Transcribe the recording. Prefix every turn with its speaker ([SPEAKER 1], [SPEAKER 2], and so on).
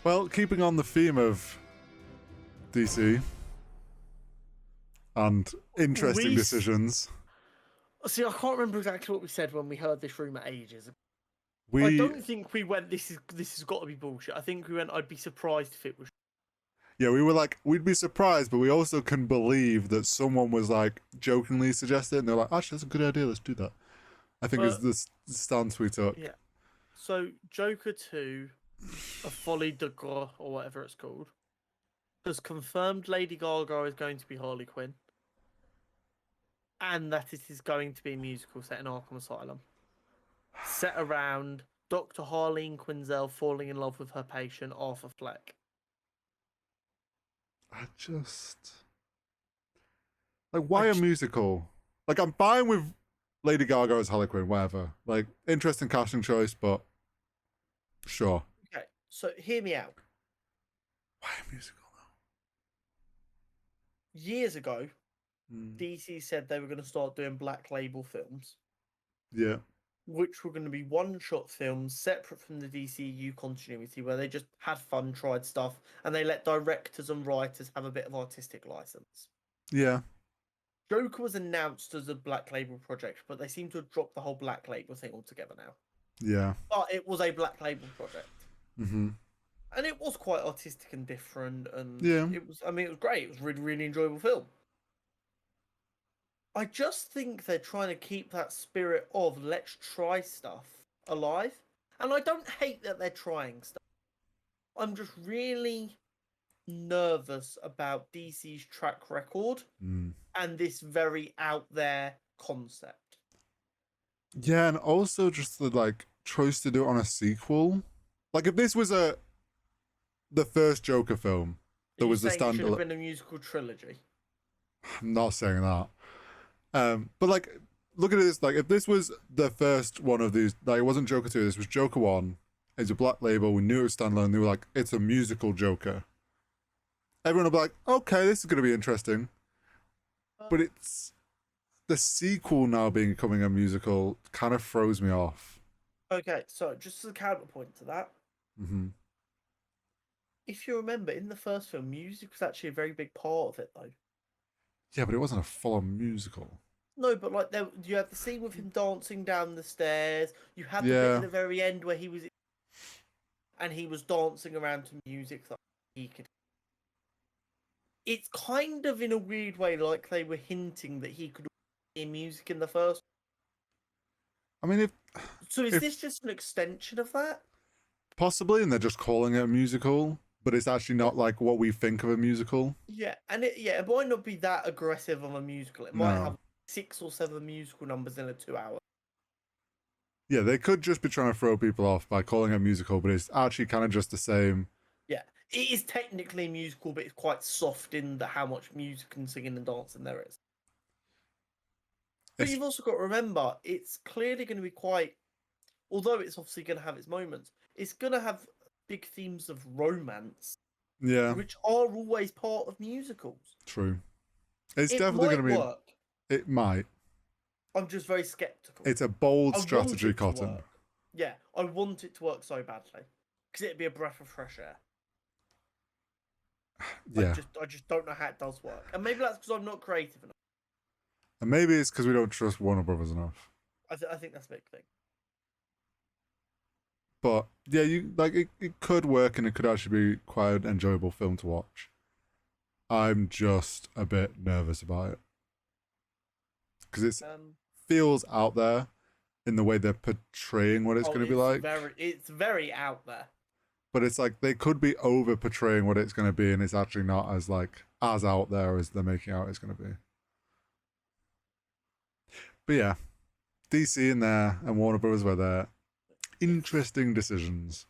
[SPEAKER 1] Well, keeping on the theme of DC and interesting
[SPEAKER 2] We
[SPEAKER 1] decisions,
[SPEAKER 2] see. I can't remember exactly what we said when we heard this rumor ages ago. I
[SPEAKER 1] we
[SPEAKER 2] don't think we went. This has got to be bullshit. I think we went. I'd be surprised if it was.
[SPEAKER 1] yeah, we were like, we'd be surprised, but we also can believe that someone was like jokingly suggested, and they're like, actually, that's a good idea. Let's do that. I think is
[SPEAKER 2] But
[SPEAKER 1] the stance we took.
[SPEAKER 2] yeah. So Joker 2, A Folie de Gras or whatever it's called, has confirmed Lady Gaga is going to be Harley Quinn, and that it is going to be a musical set in Arkham Asylum, set around Dr. Harleen Quinzel falling in love with her patient Arthur Fleck.
[SPEAKER 1] I just like why a musical? Like I'm fine with Lady Gaga as Harley Quinn, whatever. Like interesting casting choice, but sure.
[SPEAKER 2] Okay, so hear me out.
[SPEAKER 1] Why a musical
[SPEAKER 2] Years ago,
[SPEAKER 1] though?
[SPEAKER 2] DC said they were going to start doing Black Label films,
[SPEAKER 1] Yeah.
[SPEAKER 2] which were going to be one-shot films separate from the DCU continuity, where they just had fun, tried stuff, and they let directors and writers have a bit of artistic license.
[SPEAKER 1] Yeah.
[SPEAKER 2] Joker was announced as a Black Label project, but they seem to have dropped the whole Black Label thing altogether now.
[SPEAKER 1] Yeah.
[SPEAKER 2] But it was a Black Label project.
[SPEAKER 1] Mm-hmm.
[SPEAKER 2] And it was quite artistic and different, and
[SPEAKER 1] Yeah.
[SPEAKER 2] it was great. It was a really, really enjoyable film. I just think they're trying to keep that spirit of let's try stuff alive. And I don't hate that they're trying stuff. I'm just really nervous about DC's track record and this very out there concept.
[SPEAKER 1] Yeah, and also just the like choice to do it on a sequel. Like if this was the first Joker film, there was the
[SPEAKER 2] Should have
[SPEAKER 1] standalone.
[SPEAKER 2] been a musical trilogy.
[SPEAKER 1] I'm not saying that. But like look at this, like if this was the first one of these, like it wasn't Joker 2, this was Joker 1. It's a Black Label, we knew it was standalone, they were like, it's a musical Joker. Everyone will be like, okay, this is gonna be interesting. But it's the sequel now becoming a musical kind of throws me off.
[SPEAKER 2] Okay, so just as a counterpoint to that, if you remember, in the first film, music was actually a very big part of it, though.
[SPEAKER 1] Yeah, but it wasn't a full-on musical.
[SPEAKER 2] No, but like you had the scene with him dancing down the stairs. You had the bit at the very end where he was dancing around to music that he could. It's kind of in a weird way like they were hinting that he could hear music in the first.
[SPEAKER 1] I mean,
[SPEAKER 2] is this just an extension of that?
[SPEAKER 1] Possibly, and they're just calling it a musical, but it's actually not like what we think of a musical.
[SPEAKER 2] Yeah, and it might not be that aggressive of a musical. It might have 6 or 7 musical numbers in a 2 hour.
[SPEAKER 1] Yeah, they could just be trying to throw people off by calling it a musical, but it's actually kind of just the same.
[SPEAKER 2] Yeah, it is technically a musical, but it's quite soft in how much music and singing and dancing there is. But you've also got to remember, it's clearly going to be quite, although it's obviously going to have its moments, it's going to have big themes of romance.
[SPEAKER 1] Yeah.
[SPEAKER 2] Which are always part of musicals.
[SPEAKER 1] True. It's definitely going to be.
[SPEAKER 2] Work.
[SPEAKER 1] It might.
[SPEAKER 2] I'm just very skeptical.
[SPEAKER 1] It's a bold strategy, Cotton.
[SPEAKER 2] Yeah, I want it to work so badly. Because it'd be a breath of fresh air.
[SPEAKER 1] Yeah.
[SPEAKER 2] I just don't know how it does work. And maybe that's because I'm not creative enough.
[SPEAKER 1] And maybe it's because we don't trust Warner Brothers enough.
[SPEAKER 2] I think that's a big thing.
[SPEAKER 1] But yeah, it could work, and it could actually be quite an enjoyable film to watch. I'm just a bit nervous about it because it feels out there in the way they're portraying what it's going to be like.
[SPEAKER 2] It's very out there.
[SPEAKER 1] But it's like they could be over portraying what it's going to be, and it's actually not as out there as they're making out it's going to be. But yeah, DC in there and Warner Brothers were there. Interesting decisions.